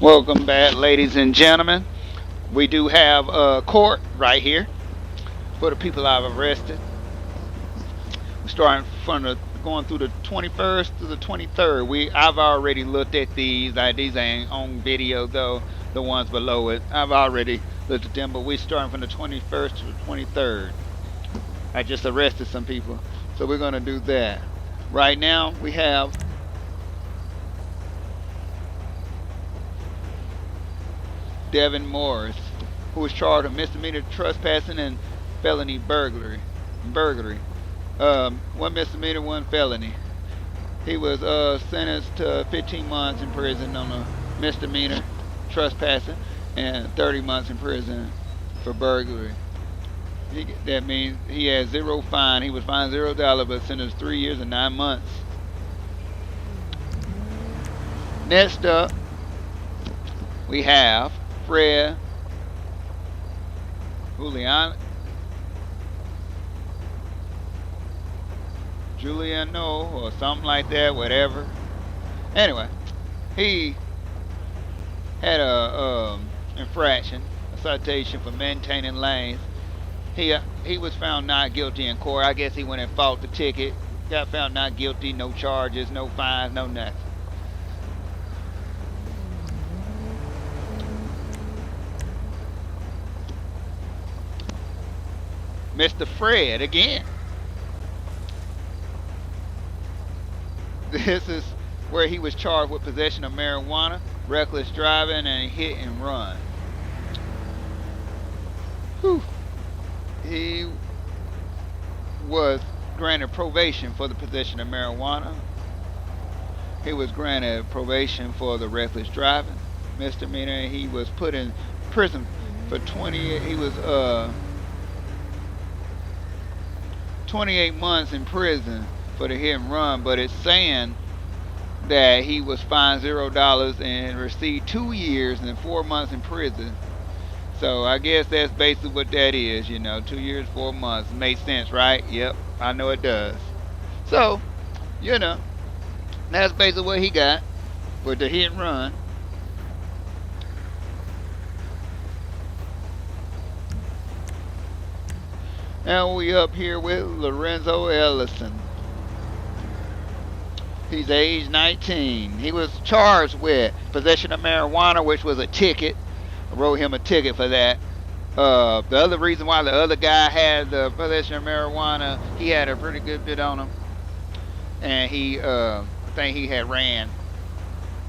Welcome back, ladies and gentlemen. We do have a court right here for the people I've arrested. We're starting from the going through the 21st to the 23rd. I've already looked at these. These ain't on video though. The ones below it, I've already looked at them. But we're starting from the 21st to the 23rd. I just arrested some people, so we're gonna do that. Right now we have Devin Morris, who was charged with misdemeanor trespassing and felony burglary. One misdemeanor, one felony. He was sentenced to 15 months in prison on a misdemeanor trespassing and 30 months in prison for burglary. That means he had zero fine. He was fined $0, but sentenced 3 years and 9 months. Next up, we have Fred Giuliano or something like that, whatever. Anyway, he had a infraction, a citation for maintaining lanes. He was found not guilty in court. I guess he went and fought the ticket, got found not guilty, no charges, no fines, no nothing. Mr. Fred again. This is where he was charged with possession of marijuana, reckless driving, and hit and run. Whew. He was granted probation for the possession of marijuana. He was granted probation for the reckless driving misdemeanor. He was put in prison for 28 months in prison for the hit and run, but it's saying that he was fined $0 and received 2 years and 4 months in prison. So I guess that's basically what that is, 2 years, 4 months. Makes sense, right? Yep, I know it does. So, that's basically what he got for the hit and run. Now we up here with Lorenzo Ellison. He's age 19. He was charged with possession of marijuana, which was a ticket. I wrote him a ticket for that. The other reason why the other guy had the possession of marijuana, he had a pretty good bit on him. And I think he had ran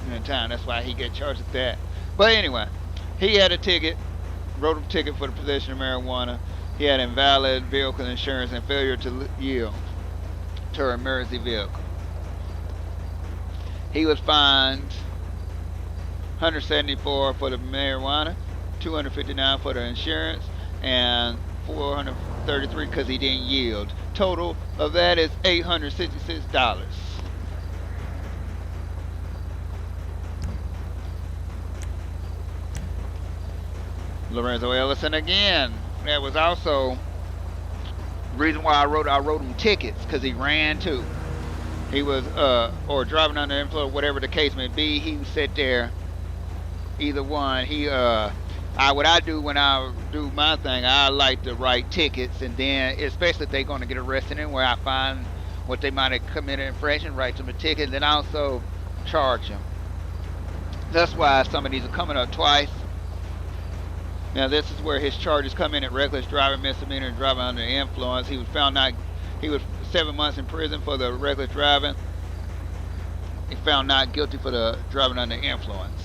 in the time. That's why he got charged with that. But anyway, he had a ticket, wrote a ticket for the possession of marijuana. He had invalid vehicle insurance and failure to yield to an emergency vehicle. He was fined $174 for the marijuana, $259 for the insurance, and $433 because he didn't yield. Total of that is $866. Lorenzo Ellison again. That was also the reason why I wrote him tickets, because he ran too. He was or driving under the influence, whatever the case may be. He sat there, either one. What I do when I do my thing, I like to write tickets, and then especially if they're going to get arrested anywhere, I find what they might have committed infraction, write them a ticket, and then also charge them. That's why some of these are coming up twice. Now this is where his charges come in at reckless driving, misdemeanor, and driving under the influence. He was 7 months in prison for the reckless driving. He found not guilty for the driving under influence.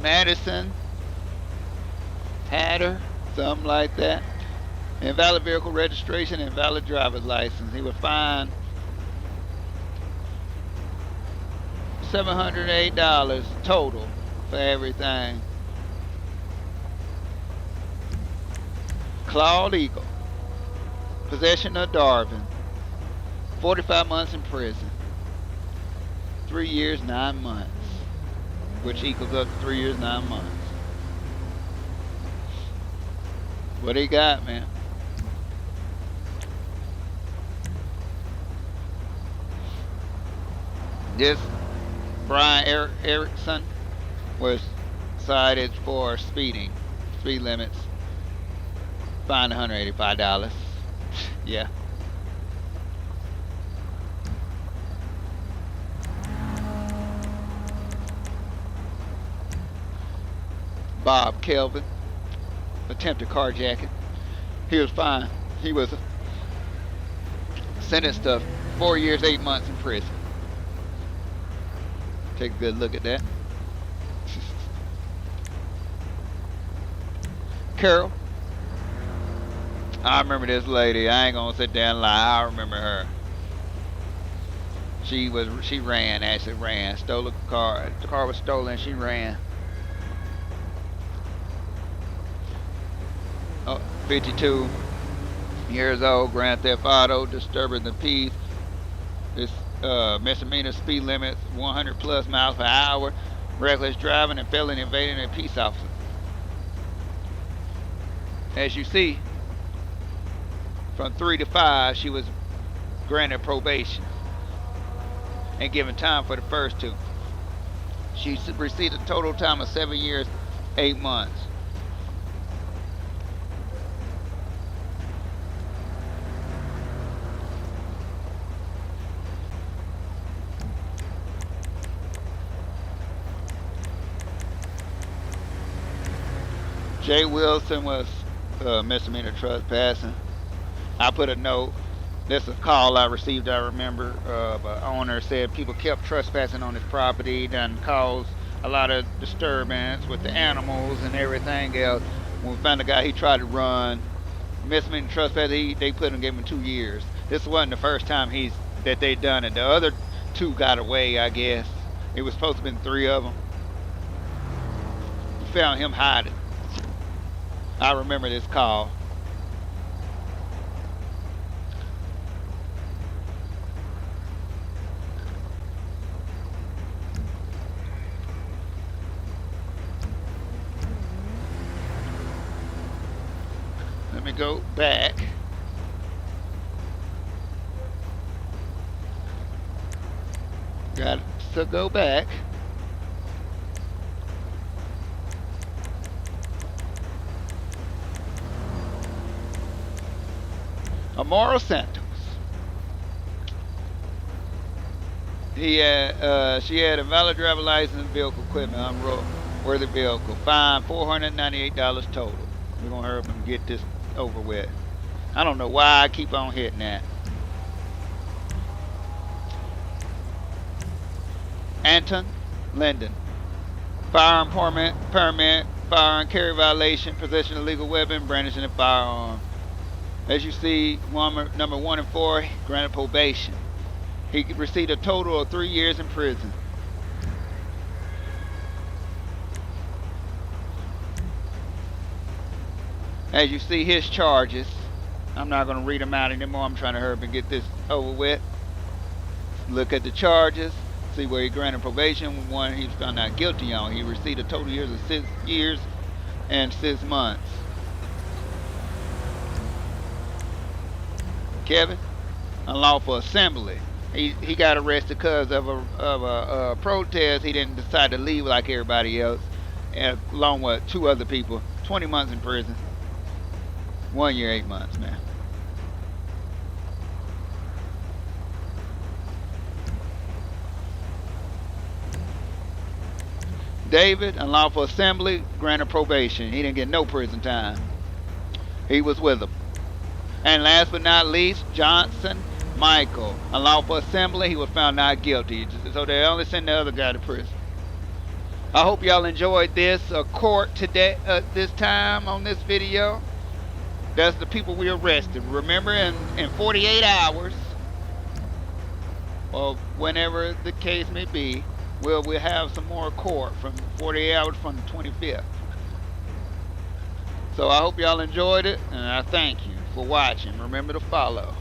Madison, Hatter, something like that. Invalid vehicle registration, invalid driver's license. He was fined $708 total for everything. Claude Eagle, possession of Darvin, 45 months in prison, 3 years, 9 months, which equals up to 3 years, 9 months. What he got, man? This Brian Erickson was cited for speeding, speed limits, fined $185. Yeah. Bob Kelvin, attempted carjacking. He was fine. He was sentenced to 4 years, 8 months in prison. Take a good look at that. Carol. I remember this lady. I ain't gonna sit there and lie. I remember her. She ran, actually ran. Stole a car. The car was stolen. She ran. Oh, 52 years old, grand theft auto, disturbing the peace. This misdemeanor speed limit, 100 plus miles per hour, reckless driving, and felony evading a peace officer. As you see, from 3 to 5, she was granted probation and given time for the first two. She received a total time of 7 years, 8 months. Jay Wilson was misdemeanor trespassing. I put a note. This is a call I received, I remember. The owner said people kept trespassing on his property, done caused a lot of disturbance with the animals and everything else. When we found the guy, he tried to run. Misdemeanor trespass, they put him, gave him 2 years. This wasn't the first time that they done it. The other two got away, I guess. It was supposed to have been 3 of them. We found him hiding. I remember this call. Let me go back. Got to go back. Amaro Santos. She had a valid driver license, vehicle equipment, unroadworthy vehicle. Fine, $498 total. We're gonna hurry up and get this over with. I don't know why I keep on hitting that. Anton Linden. Firearm permit, firearm carry violation, possession of illegal weapon, brandishing a firearm. As you see, number 1 and 4, granted probation. He received a total of 3 years in prison. As you see his charges, I'm not going to read them out anymore. I'm trying to hurry up and get this over with. Look at the charges, see where he granted probation. One he was found not guilty on. He received a total years of 6 years and 6 months. Kevin, unlawful assembly. He got arrested because of a protest. He didn't decide to leave like everybody else, and along with 2 other people. 20 months in prison. 1 year, 8 months, man. David, unlawful assembly, granted probation. He didn't get no prison time. He was with them. And last but not least, Johnson Michael, unlawful assembly. He was found not guilty, so they only sent the other guy to prison. I hope y'all enjoyed this court today, this time on this video. That's the people we arrested. Remember, in 48 hours, or whenever the case may be, we'll have some more court from 48 hours from the 25th. So I hope y'all enjoyed it, and I thank you for watching. Remember to follow.